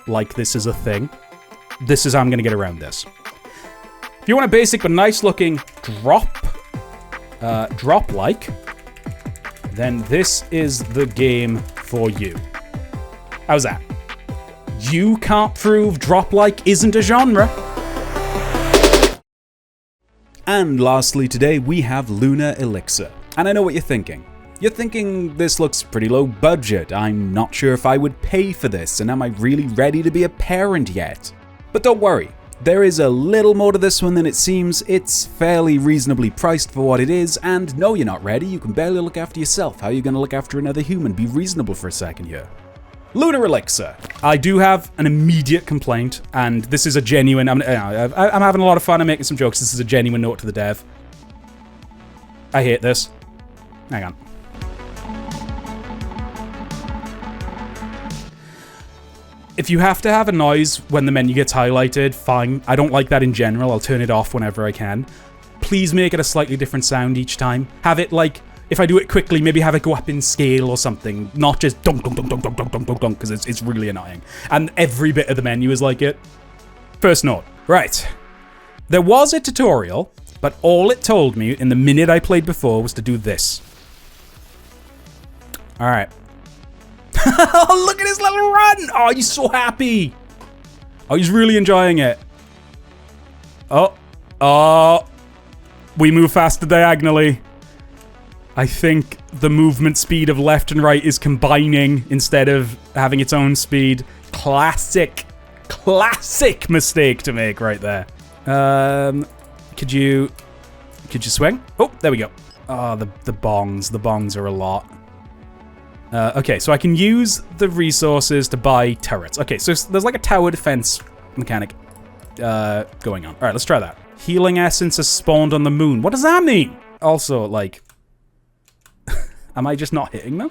like this is a thing. This is how I'm gonna get around this. If you want a basic but nice looking drop-like, then this is the game for you. How's that? You can't prove drop-like isn't a genre. And lastly today, we have Lunar Elixir. And I know what you're thinking. You're thinking this looks pretty low budget. I'm not sure if I would pay for this, and am I really ready to be a parent yet? But don't worry, there is a little more to this one than it seems. It's fairly reasonably priced for what it is, and no, you're not ready. You can barely look after yourself. How are you gonna look after another human? Be reasonable for a second here. Lunar Elixir. I do have an immediate complaint, and this is a genuine, I'm having a lot of fun, I'm making some jokes, this is a genuine note to the dev. I hate this. Hang on. If you have to have a noise when the menu gets highlighted, fine. I don't like that in general, I'll turn it off whenever I can. Please make it a slightly different sound each time. Have it like, if I do it quickly, maybe have it go up in scale or something, not just dunk, dunk, dunk, dunk, dunk, dunk, dunk, dunk, dunk, because it's really annoying. And every bit of the menu is like it. First note. Right. There was a tutorial, but all it told me in the minute I played before was to do this. Alright. Oh, look at his little run! Oh, he's so happy! Oh, he's really enjoying it. Oh. We move faster diagonally. I think the movement speed of left and right is combining instead of having its own speed. Classic mistake to make right there. Could you swing? Oh, there we go. Oh, the bongs are a lot. Okay, so I can use the resources to buy turrets. Okay, so there's like a tower defense mechanic going on. All right, let's try that. Healing essence has spawned on the moon. What does that mean? Also, like, am I just not hitting them?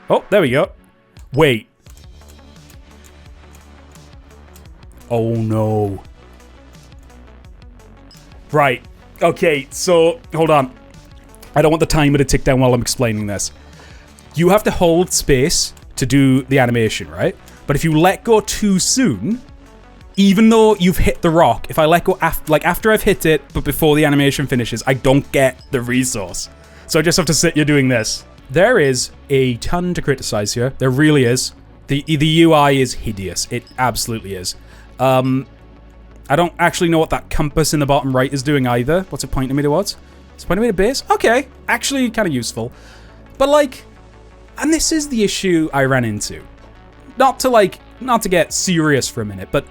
Oh, there we go. Wait. Oh no. Right. Okay, so hold on. I don't want the timer to tick down while I'm explaining this. You have to hold space to do the animation, right? But if you let go too soon, even though you've hit the rock, if I let go after I've hit it, but before the animation finishes, I don't get the resource. So I just have to sit here doing this. There is a ton to criticize here. There really is. The UI is hideous. It absolutely is. I don't actually know what that compass in the bottom right is doing either. What's it pointing me towards? It's pointing me to base? Okay. Actually kind of useful. But like, and this is the issue I ran into. Not to get serious for a minute, but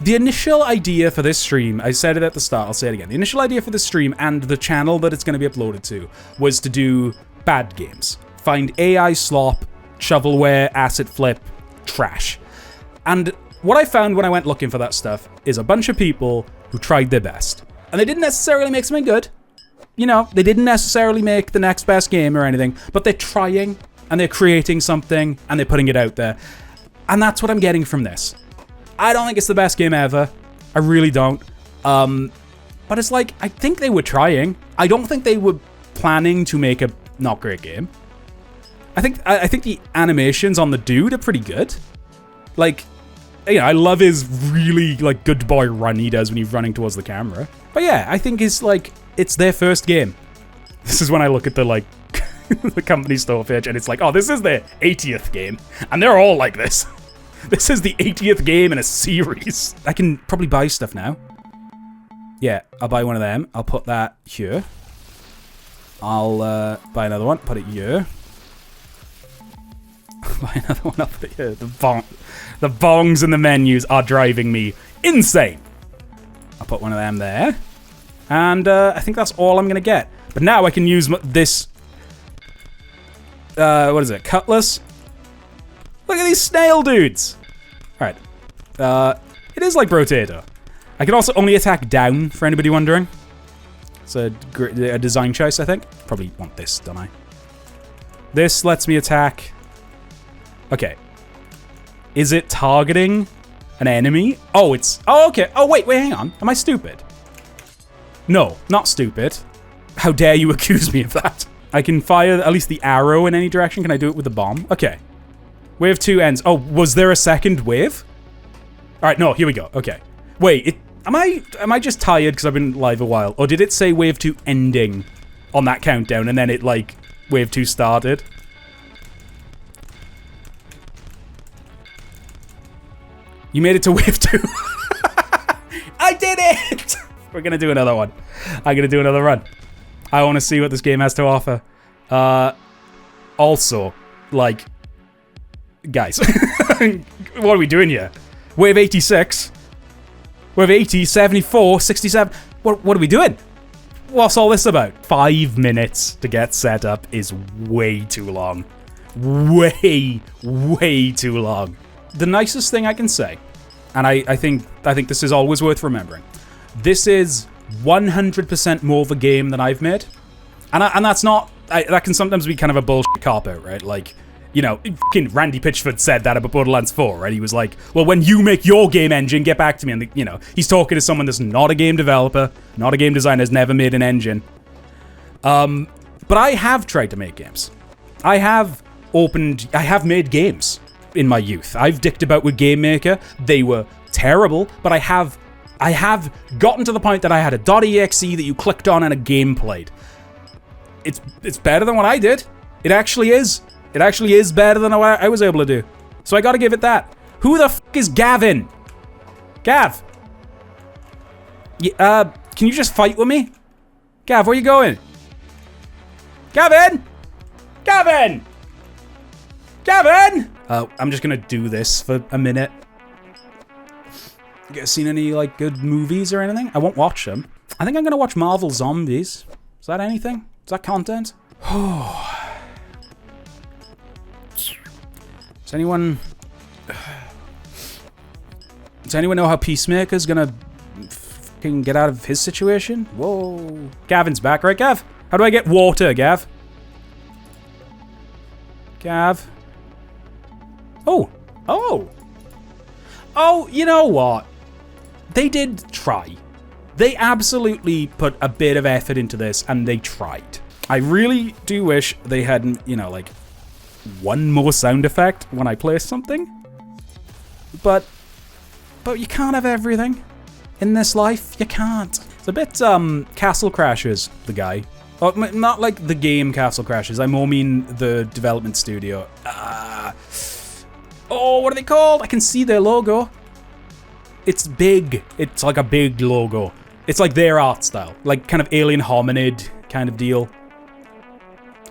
the initial idea for this stream, I said it at the start, I'll say it again. The initial idea for this stream and the channel that it's going to be uploaded to was to do bad games. Find AI slop, shovelware, asset flip, trash. And what I found when I went looking for that stuff is a bunch of people who tried their best. And they didn't necessarily make something good. You know, they didn't necessarily make the next best game or anything, but they're trying and they're creating something and they're putting it out there. And that's what I'm getting from this. I don't think it's the best game ever. I really don't. But it's like, I think they were trying. I don't think they were planning to make a not great game. I think the animations on the dude are pretty good. Like, you know, I love his really like good boy run he does when he's running towards the camera. But yeah, I think it's their first game. This is when I look at the like the company store page and it's like, oh, this is their 80th game. And they're all like this. This is the 80th game in a series. I can probably buy stuff now. Yeah, I'll buy one of them. I'll put that here. I'll buy another one, put it here. Buy another one, I'll put it here. The bongs and the menus are driving me insane. I'll put one of them there. And I think that's all I'm going to get. But now I can use this... what is it? Cutlass? Look at these snail dudes! Alright. It is like Brotato. I can also only attack down, for anybody wondering. It's a design choice, I think. Probably want this, don't I? This lets me attack... Okay. Is it targeting an enemy? Oh, it's... Oh, okay. Oh, wait, hang on. Am I stupid? No, not stupid. How dare you accuse me of that? I can fire at least the arrow in any direction. Can I do it with the bomb? Okay. Wave 2 ends. Oh, was there a second wave? Alright, no, here we go. Okay. Wait, am I just tired because I've been live a while? Or did it say wave 2 ending on that countdown and then it, like, wave 2 started? You made it to wave 2. I did it! We're gonna do another one. I'm gonna do another run. I want to see what this game has to offer. Also, like... Guys, what are we doing here? Wave 86. Wave 80, 74, 67. What are we doing? What's all this about? 5 minutes to get set up is way too long. Way too long. The nicest thing I can say, and I think this is always worth remembering, this is 100% more of a game than I've made. And that's not... that can sometimes be kind of a bullshit cop-out, right? Like... You know, fucking Randy Pitchford said that about Borderlands 4, right? He was like, well, when you make your game engine, get back to me. And, you know, he's talking to someone that's not a game developer, not a game designer, has never made an engine. But I have tried to make games. I have made games in my youth. I've dicked about with Game Maker. They were terrible, but I have gotten to the point that I had a .exe that you clicked on and a game played. It's better than what I did. It actually is. It actually is better than what I was able to do. So I gotta give it that. Who the f*** is Gavin? Gav. Yeah, can you just fight with me? Gav, where you going? Gavin! Gavin! Gavin! I'm just gonna do this for a minute. You guys seen any, like, good movies or anything? I won't watch them. I think I'm gonna watch Marvel Zombies. Is that anything? Is that content? Does anyone know how Peacemaker's gonna fucking get out of his situation? Whoa. Gavin's back, right, Gav? How do I get water, Gav? Gav? Oh. Oh. Oh, you know what? They did try. They absolutely put a bit of effort into this, and they tried. I really do wish they had, you know, like, one more sound effect when I play something. But you can't have everything in this life. You can't. It's a bit, Castle Crashers, the guy. Oh, not like the game Castle Crashers. I more mean the development studio. Oh, what are they called? I can see their logo. It's big. It's like a big logo. It's like their art style. Like kind of alien hominid kind of deal.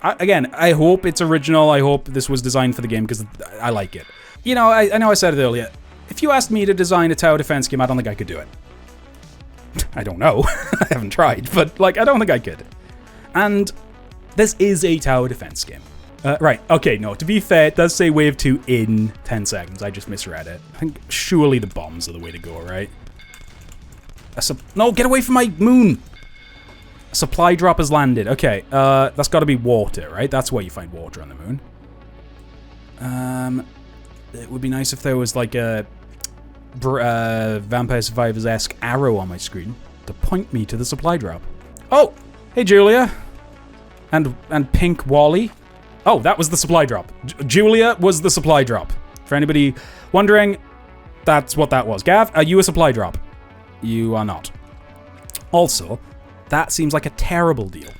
Again, I hope it's original. I hope this was designed for the game because I like it. You know, I know I said it earlier. If you asked me to design a tower defense game, I don't think I could do it. I don't know. I haven't tried, but like, I don't think I could. And this is a tower defense game. Right, okay, no, to be fair, it does say wave 2 in 10 seconds. I just misread it. I think surely the bombs are the way to go, right? No, get away from my moon! A supply drop has landed. Okay, that's gotta be water, right? That's where you find water on the moon. It would be nice if there was like a Vampire Survivors-esque arrow on my screen to point me to the supply drop. Oh! Hey, Julia. And Pink Wally. Oh, that was the supply drop. Julia was the supply drop. For anybody wondering, that's what that was. Gav, are you a supply drop? You are not. Also, that seems like a terrible deal.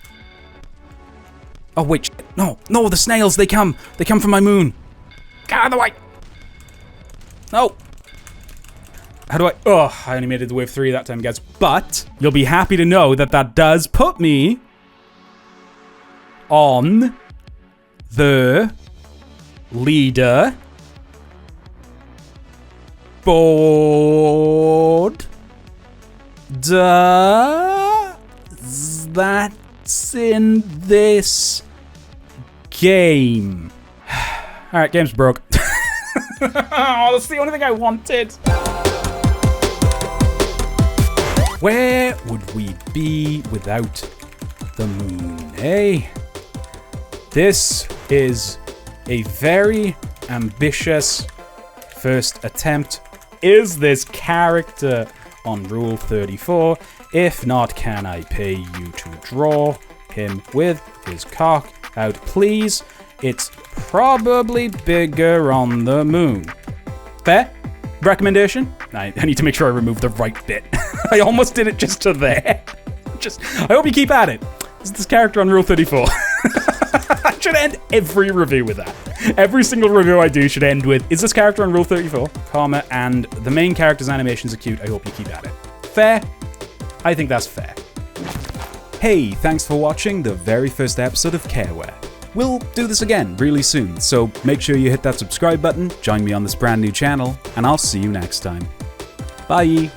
Oh, wait. No, the snails, they come. They come from my moon. Get out of the way. No. How do I... Oh, I only made it to wave 3 that time, guys. But you'll be happy to know that that does put me on the leader board. That's in this game. Alright, game's broke. Oh, that's the only thing I wanted. Where would we be without the moon, eh? This is a very ambitious first attempt. Is this character on Rule 34? If not, can I pay you to draw him with his cock out, please? It's probably bigger on the moon. Fair? Recommendation? I need to make sure I remove the right bit. I almost did it just to there. I hope you keep at it. Is this character on Rule 34? I should end every review with that. Every single review I do should end with, is this character on Rule 34? Comma, and the main character's animations are cute. I hope you keep at it. Fair? I think that's fair. Hey, thanks for watching the very first episode of Careware. We'll do this again really soon, so make sure you hit that subscribe button, join me on this brand new channel, and I'll see you next time. Bye!